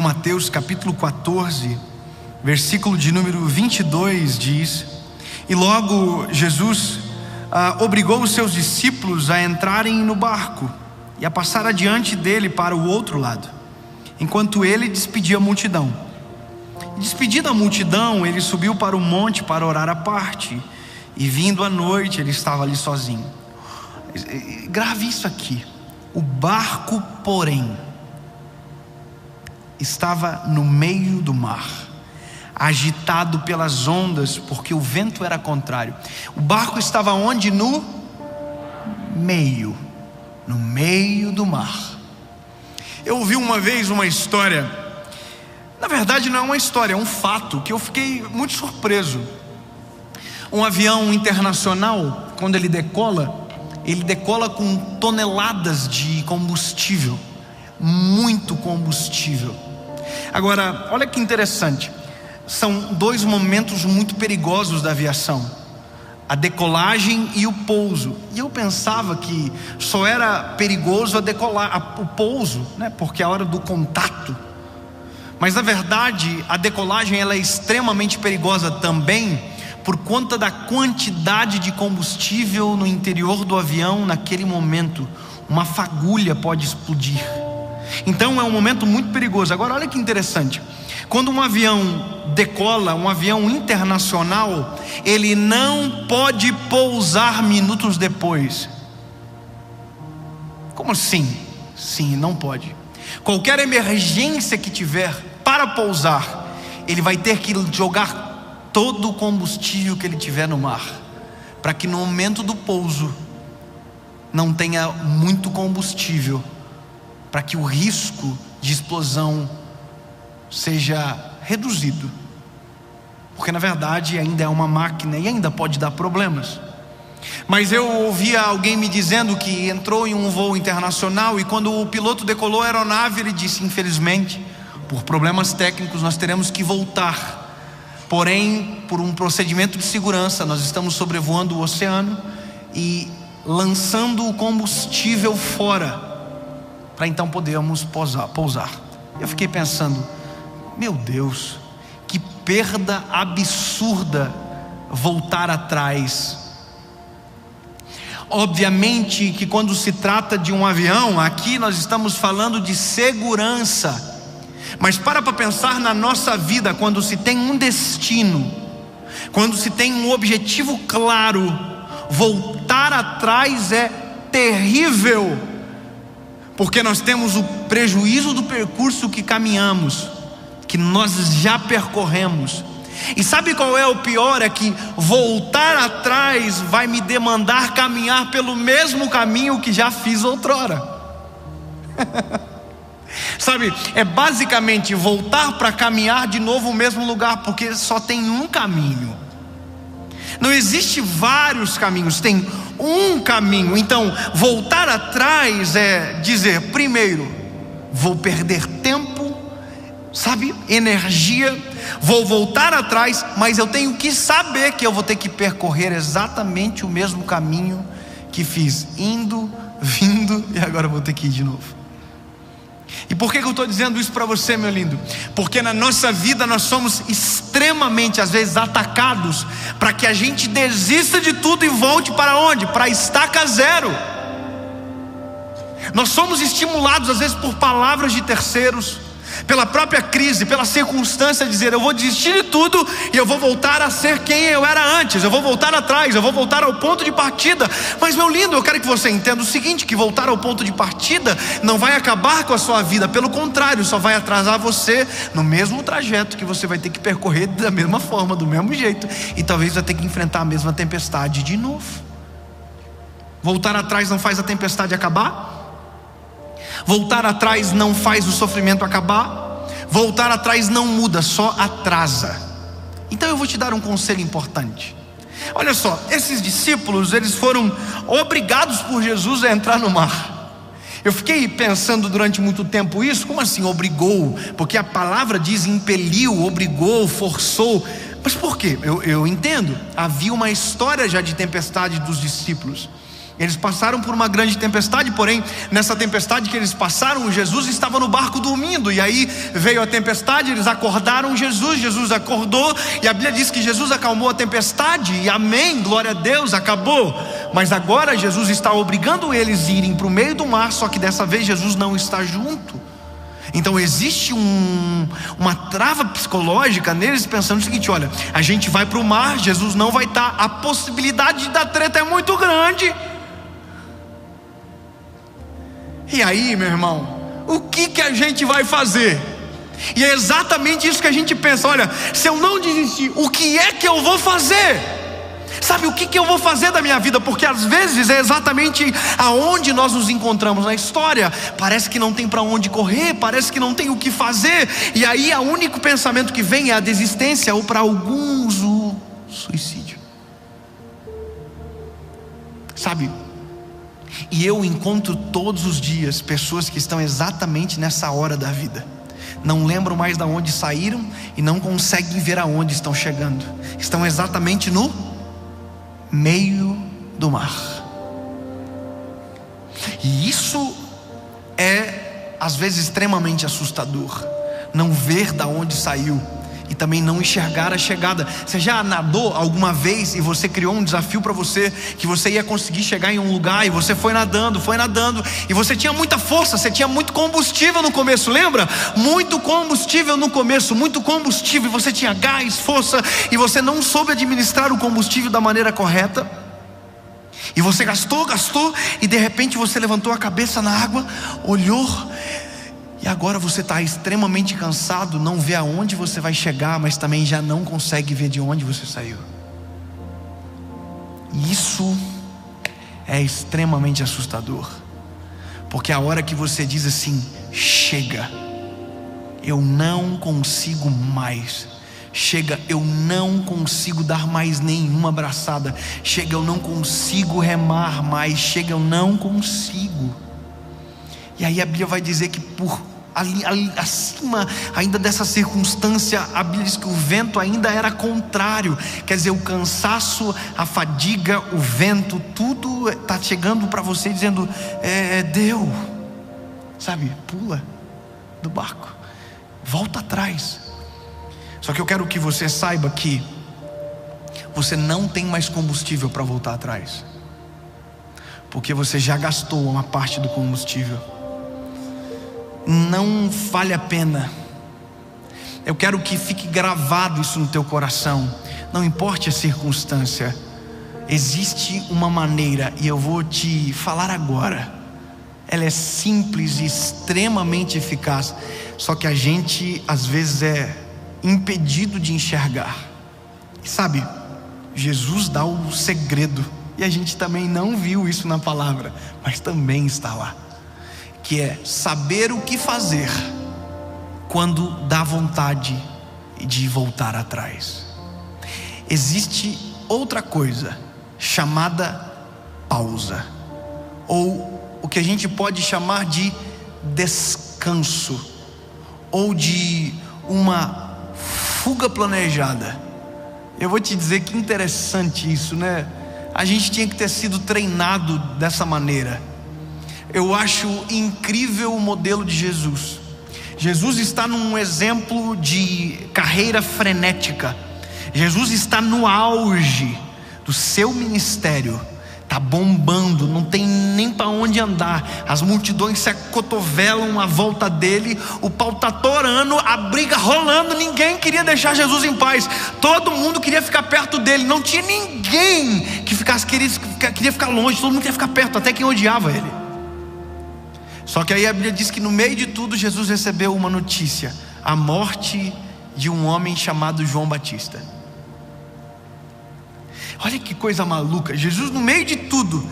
Mateus capítulo 14, versículo de número 22 diz: e logo Jesus obrigou os seus discípulos a entrarem no barco e a passar adiante dele para o outro lado, enquanto ele despedia a multidão. Despedida a multidão, ele subiu para o monte para orar à parte, e vindo à noite ele estava ali sozinho. Grave isso aqui: o barco, porém, estava no meio do mar, agitado pelas ondas, porque o vento era contrário. O barco estava onde? No meio do mar. Eu ouvi uma vez uma história, na verdade não é uma história, é um fato que eu fiquei muito surpreso. Um avião internacional, quando ele decola com toneladas de combustível, muito combustível. Agora, olha que interessante, são dois momentos muito perigosos da aviação: a decolagem e o pouso. E eu pensava que só era perigoso o pouso, né? Porque é a hora do contato. Mas na verdade a decolagem ela é extremamente perigosa também, por conta da quantidade de combustível no interior do avião. Naquele momento, uma fagulha pode explodir. Então é um momento muito perigoso. Agora olha que interessante: quando um avião decola, um avião internacional, ele não pode pousar minutos depois. Como assim? Sim, não pode. Qualquer emergência que tiver para pousar, ele vai ter que jogar todo o combustível que ele tiver no mar, para que no momento do pouso não tenha muito combustível, para que o risco de explosão seja reduzido, porque na verdade ainda é uma máquina e ainda pode dar problemas. Mas eu ouvia alguém me dizendo que entrou em um voo internacional, e quando o piloto decolou a aeronave, ele disse: infelizmente, por problemas técnicos, nós teremos que voltar. Porém, por um procedimento de segurança, nós estamos sobrevoando o oceano e lançando o combustível fora, para então podermos pousar. Eu fiquei pensando: meu Deus, que perda absurda voltar atrás. Obviamente que quando se trata de um avião, aqui nós estamos falando de segurança. Mas para pensar na nossa vida, quando se tem um destino, quando se tem um objetivo claro, voltar atrás é terrível, porque nós temos o prejuízo do percurso que caminhamos, que nós já percorremos. E sabe qual é o pior? É que voltar atrás vai me demandar caminhar pelo mesmo caminho que já fiz outrora. Sabe, é basicamente voltar para caminhar de novo o mesmo lugar, porque só tem um caminho. Não existe vários caminhos, tem um caminho. Então voltar atrás é dizer: primeiro, vou perder tempo, sabe, energia, vou voltar atrás, mas eu tenho que saber que eu vou ter que percorrer exatamente o mesmo caminho que fiz, indo, vindo, e agora eu vou ter que ir de novo. E por que eu estou dizendo isso para você, meu lindo? Porque na nossa vida nós somos extremamente, às vezes, atacados para que a gente desista de tudo e volte para onde? Para a estaca zero. Nós somos estimulados às vezes por palavras de terceiros, pela própria crise, pela circunstância, de dizer: eu vou desistir de tudo e eu vou voltar a ser quem eu era antes, eu vou voltar atrás, eu vou voltar ao ponto de partida. Mas, meu lindo, eu quero que você entenda o seguinte: que voltar ao ponto de partida não vai acabar com a sua vida, pelo contrário, só vai atrasar você no mesmo trajeto que você vai ter que percorrer da mesma forma, do mesmo jeito, e talvez vai ter que enfrentar a mesma tempestade de novo. Voltar atrás não faz a tempestade acabar. Voltar atrás não faz o sofrimento acabar. Voltar atrás não muda, só atrasa. Então eu vou te dar um conselho importante. Olha só, esses discípulos, eles foram obrigados por Jesus a entrar no mar. Eu fiquei pensando durante muito tempo isso. Como assim obrigou? Porque a palavra diz impeliu, obrigou, forçou. Mas por quê? Eu entendo, havia uma história já de tempestade dos discípulos. Eles passaram por uma grande tempestade, porém nessa tempestade que eles passaram, Jesus estava no barco dormindo. E aí veio a tempestade, eles acordaram Jesus acordou. E a Bíblia diz que Jesus acalmou a tempestade. E amém, glória a Deus, acabou. Mas agora Jesus está obrigando eles a irem para o meio do mar. Só que dessa vez Jesus não está junto. Então existe uma trava psicológica neles, pensando o seguinte: olha, a gente vai para o mar, Jesus não vai estar, a possibilidade da treta é muito grande. E aí, meu irmão, o que a gente vai fazer? E é exatamente isso que a gente pensa: olha, se eu não desistir, o que é que eu vou fazer? Sabe, o que eu vou fazer da minha vida? Porque às vezes é exatamente aonde nós nos encontramos na história. Parece que não tem para onde correr, parece que não tem o que fazer. E aí o único pensamento que vem é a desistência, ou para alguns o suicídio. Sabe, e eu encontro todos os dias pessoas que estão exatamente nessa hora da vida. Não lembram mais de onde saíram e não conseguem ver aonde estão chegando. Estão exatamente no meio do mar. E isso é às vezes extremamente assustador. Não ver de onde saiu e também não enxergar a chegada. Você já nadou alguma vez e você criou um desafio para você, que você ia conseguir chegar em um lugar, e você foi nadando, e você tinha muita força, você tinha muito combustível no começo, lembra? Muito combustível no começo, muito combustível, e você tinha gás, força, e você não soube administrar o combustível da maneira correta, e você gastou, e de repente você levantou a cabeça na água, olhou, e agora você está extremamente cansado, não vê aonde você vai chegar, mas também já não consegue ver de onde você saiu. E isso é extremamente assustador, porque a hora que você diz assim: chega, eu não consigo mais. Chega, eu não consigo dar mais nenhuma abraçada. Chega, eu não consigo remar mais. Chega, eu não consigo. E aí a Bíblia vai dizer que ali acima ainda dessa circunstância, a Bíblia diz que o vento ainda era contrário. Quer dizer, o cansaço, a fadiga, o vento, tudo está chegando para você dizendo: deu. Sabe, pula do barco, volta atrás. Só que eu quero que você saiba que você não tem mais combustível para voltar atrás, porque você já gastou uma parte do combustível. Não vale a pena. Eu quero que fique gravado isso no teu coração. Não importa a circunstância, existe uma maneira, e eu vou te falar agora. Ela é simples e extremamente eficaz, só que a gente às vezes é impedido de enxergar. E sabe, Jesus dá o segredo, e a gente também não viu isso na palavra, mas também está lá, que é saber o que fazer quando dá vontade de voltar atrás. Existe outra coisa chamada pausa, ou o que a gente pode chamar de descanso, ou de uma fuga planejada. Eu vou te dizer que interessante isso, né? A gente tinha que ter sido treinado dessa maneira. Eu acho incrível o modelo de Jesus. Jesus está num exemplo de carreira frenética. Jesus está no auge do seu ministério. Está bombando, não tem nem para onde andar. As multidões se acotovelam à volta dele. O pau está torando, a briga rolando. Ninguém queria deixar Jesus em paz. Todo mundo queria ficar perto dele. Não tinha ninguém que queria ficar longe. Todo mundo queria ficar perto, até quem odiava ele. Só que aí a Bíblia diz que no meio de tudo Jesus recebeu uma notícia: a morte de um homem chamado João Batista. Olha que coisa maluca. Jesus, no meio de tudo,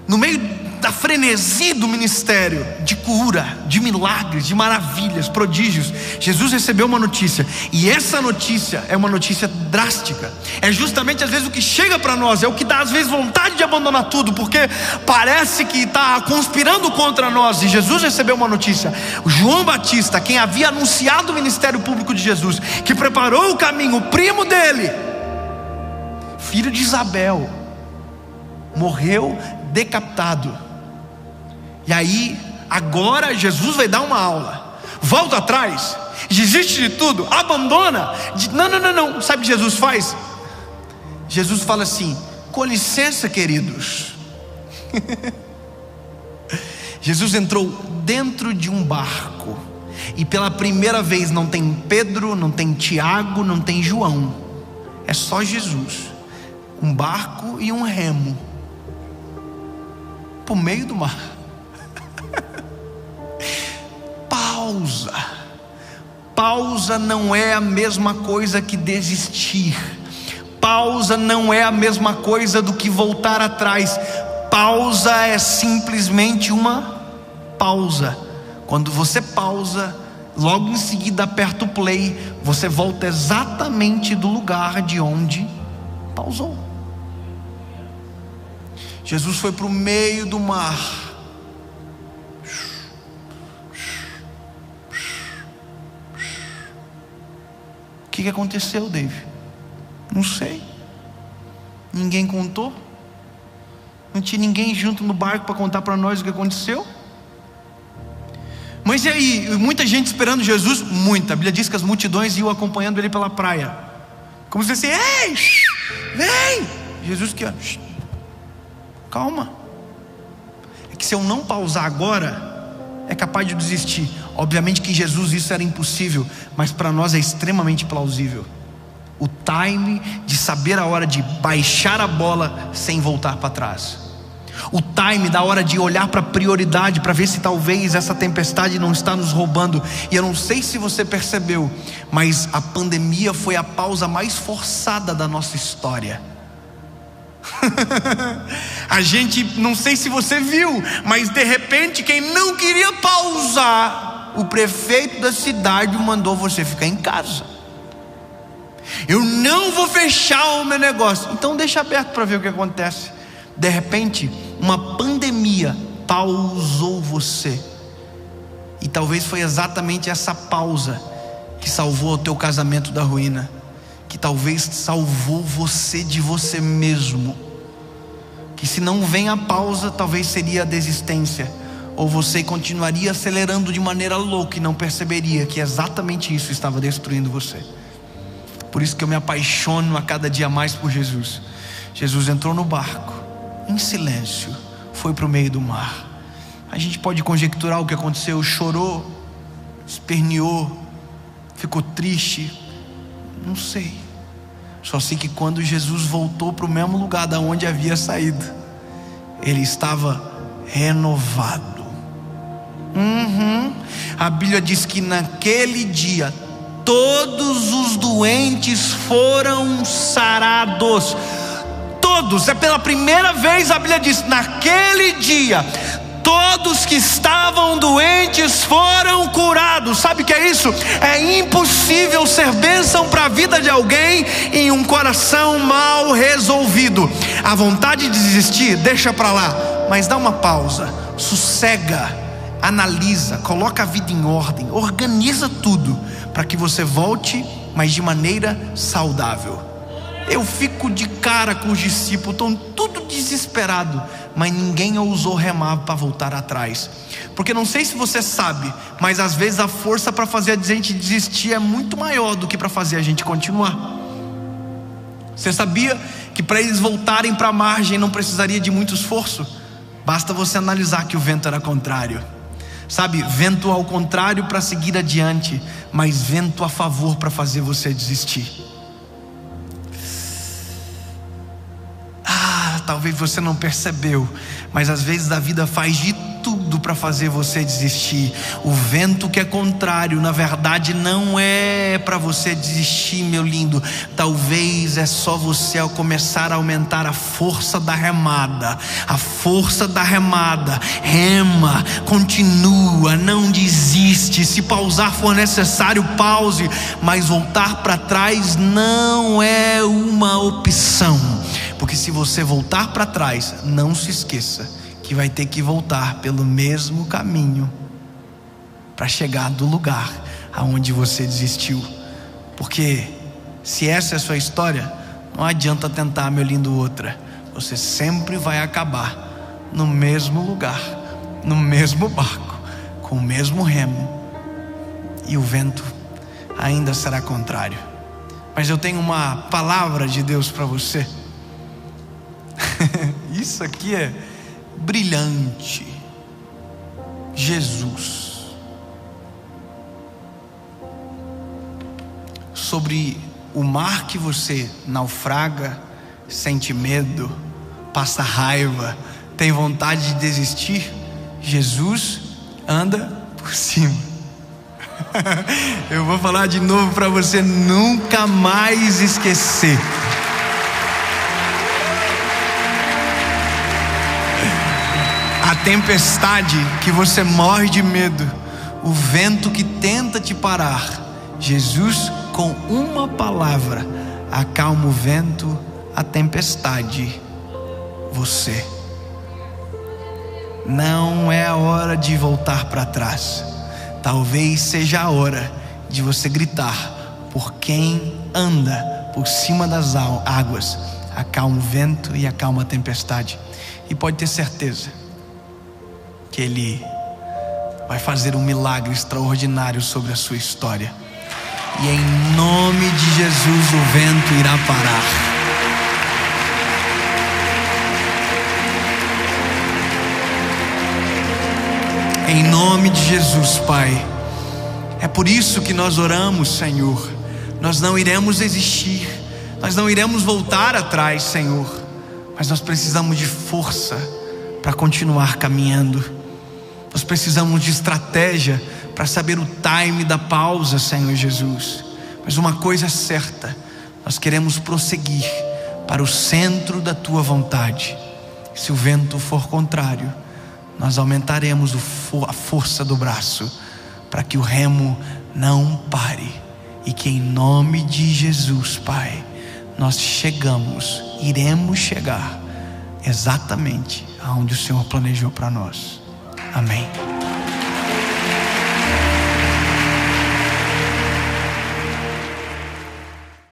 no meio da frenesi do ministério, de cura, de milagres, de maravilhas, prodígios, Jesus recebeu uma notícia. E essa notícia é uma notícia drástica. É justamente às vezes o que chega para nós, é o que dá às vezes vontade de abandonar tudo, porque parece que está conspirando contra nós. E Jesus recebeu uma notícia: o João Batista, quem havia anunciado o ministério público de Jesus, que preparou o caminho, o primo dele, filho de Isabel, morreu decapitado. E aí, agora Jesus vai dar uma aula. Volta atrás, desiste de tudo, abandona. Não. Sabe o que Jesus faz? Jesus fala assim: com licença, queridos. Jesus entrou dentro de um barco, e pela primeira vez não tem Pedro, não tem Tiago, não tem João. É só Jesus, um barco e um remo, por meio do mar. Pausa não é a mesma coisa que desistir. Pausa não é a mesma coisa do que voltar atrás. Pausa é simplesmente uma pausa. Quando você pausa, logo em seguida aperta o play, você volta exatamente do lugar de onde pausou. Jesus foi para o meio do mar. O que aconteceu, Dave? Não sei. Ninguém contou. Não tinha ninguém junto no barco para contar para nós o que aconteceu. Mas e aí? Muita gente esperando Jesus. Muita. A Bíblia diz que as multidões iam acompanhando ele pela praia, como se fosse: ei, vem. Jesus que, calma. É que se eu não pausar agora, é capaz de desistir. Obviamente que Jesus isso era impossível, mas para nós é extremamente plausível. O time de saber a hora de baixar a bola sem voltar para trás. O time da hora de olhar para a prioridade, para ver se talvez essa tempestade não está nos roubando. E eu não sei se você percebeu, mas a pandemia foi a pausa mais forçada da nossa história. A gente, não sei se você viu, mas de repente quem não queria pausar, o prefeito da cidade mandou você ficar em casa. Eu não vou fechar o meu negócio. Então deixa aberto para ver o que acontece. De repente, uma pandemia pausou você. E talvez foi exatamente essa pausa que salvou o teu casamento da ruína, que talvez salvou você de você mesmo. Que se não vem a pausa, talvez seria a desistência, ou você continuaria acelerando de maneira louca e não perceberia que exatamente isso estava destruindo você. Por isso que eu me apaixono a cada dia mais por Jesus. Jesus entrou no barco, em silêncio, foi para o meio do mar. A gente pode conjecturar o que aconteceu. Chorou, esperneou, ficou triste, não sei. Só sei que quando Jesus voltou para o mesmo lugar da onde havia saído, ele estava renovado. A Bíblia diz que naquele dia todos os doentes foram sarados. Todos, é pela primeira vez a Bíblia diz: naquele dia todos que estavam doentes foram curados. Sabe o que é isso? É impossível ser bênção para a vida de alguém em um coração mal resolvido. A vontade de desistir, deixa para lá, mas dá uma pausa, sossega, analisa, coloca a vida em ordem, organiza tudo para que você volte, mas de maneira saudável. Eu fico de cara com os discípulos, estão tudo desesperado, mas ninguém ousou remar para voltar atrás. Porque não sei se você sabe, mas às vezes a força para fazer a gente desistir é muito maior do que para fazer a gente continuar. Você sabia que para eles voltarem para a margem não precisaria de muito esforço? Basta você analisar que o vento era contrário. Sabe, vento ao contrário para seguir adiante, mas vento a favor para fazer você desistir. Talvez você não percebeu, mas às vezes a vida faz de tudo para fazer você desistir. O vento que é contrário, na verdade não é para você desistir, meu lindo. Talvez é só você ao começar a aumentar a força da remada. A força da remada. Rema, continua, não desiste. Se pausar for necessário, pause, mas voltar para trás não é uma opção. Porque se você voltar para trás, não se esqueça que vai ter que voltar pelo mesmo caminho para chegar do lugar aonde você desistiu. Porque se essa é a sua história, não adianta tentar, meu lindo, outra. Você sempre vai acabar no mesmo lugar, no mesmo barco, com o mesmo remo, e o vento ainda será contrário. Mas eu tenho uma palavra de Deus para você. Isso aqui é brilhante. Jesus. Sobre o mar que você naufraga, sente medo, passa raiva, tem vontade de desistir, Jesus anda por cima. Eu vou falar de novo para você nunca mais esquecer. A tempestade que você morre de medo, o vento que tenta te parar, Jesus com uma palavra acalma o vento, a tempestade, você. Não é a hora de voltar para trás. Talvez seja a hora de você gritar por quem anda por cima das águas, acalma o vento e acalma a tempestade. E pode ter certeza que Ele vai fazer um milagre extraordinário sobre a sua história. E em nome de Jesus o vento irá parar. Em nome de Jesus, Pai. É por isso que nós oramos, Senhor. Nós não iremos desistir, nós não iremos voltar atrás, Senhor. Mas nós precisamos de força para continuar caminhando. Nós precisamos de estratégia para saber o time da pausa, Senhor Jesus. Mas uma coisa é certa, nós queremos prosseguir para o centro da Tua vontade. Se o vento for contrário, nós aumentaremos a força do braço para que o remo não pare. E que em nome de Jesus, Pai, nós iremos chegar exatamente aonde o Senhor planejou para nós. Amém.